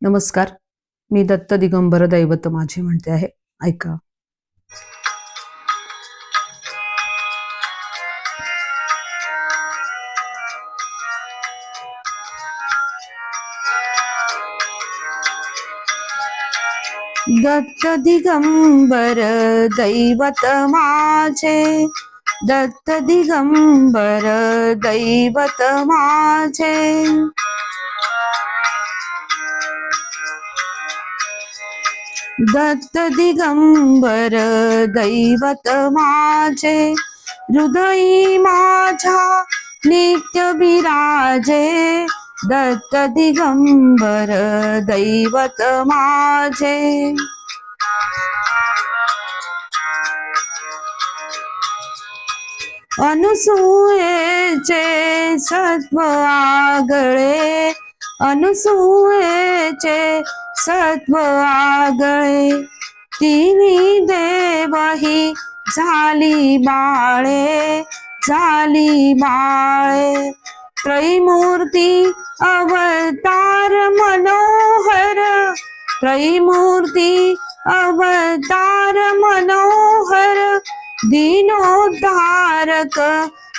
नमस्कार, मी दत्त दिगंबर दैवत माझे म्हणते आहे, ऐका. दत्त दिगंबर दैवत माझे, दत्त दिगंबर दैवत माझे. दत्त दिगंबर दैवत माझे, हृदयी माझा नित्य विराजे. दत्त दिगंबर दैवत माझे. अनुसूयेचे सत्व आगळे, अनुसूयेचे सत्व आगळे. तिन्ही देवही झाली बाळे, झाली बाळे. त्रैमूर्ती अवतार मनोहर, त्रैमूर्ती अवतार मनोहर. दीनोद्धारक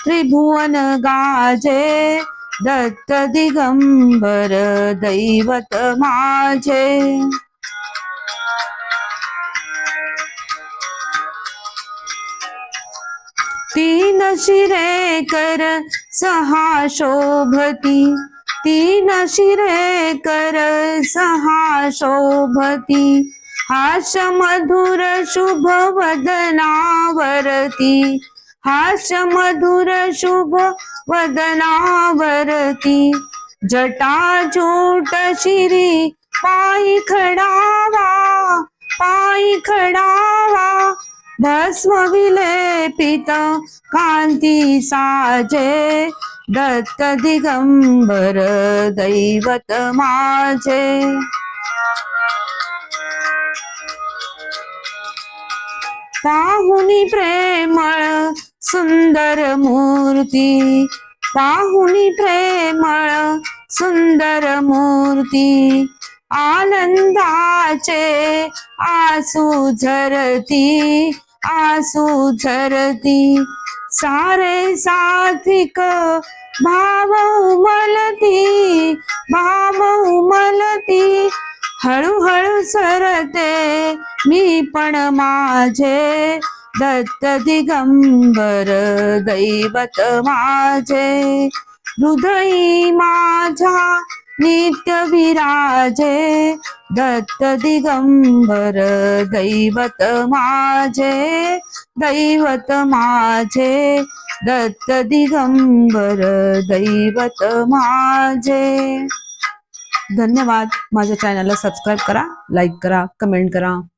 त्रिभुवन गाजे. दत्त दिगंबर दैवत माझे. तीन शिरे कर सहा शोभती, तीन शिरे कर सहा शोभती. हास्य मधुर शुभ वदनावरती, हास्य मधुर शुभ वदनावरती. जटाजूट शिरी पायी खडावा, पायी खडावा. भस्म विलेपित कांती साजे. दत्त दिगंबर दैवत माझे. पाहुनी प्रेमळ सुंदर मूर्ती, पाहुनी प्रेमळ सुंदर मूर्ती. आनंदाचे आसू झरती, आसू झरती. सारे सात्विक भाव उमलती, भाव उमलती. हळूहळू सरते मी पण माझे. दत्त दिगंबर दैवत माझे. हृदयी माझा नित्य विराजे. दत्त दिगंबर दैवत माझे, दैवत माझे. दत्त दिगंबर दैवत माझे. धन्यवाद. माझ्या चॅनलला सबस्क्राईब करा, लाईक करा, कमेंट करा.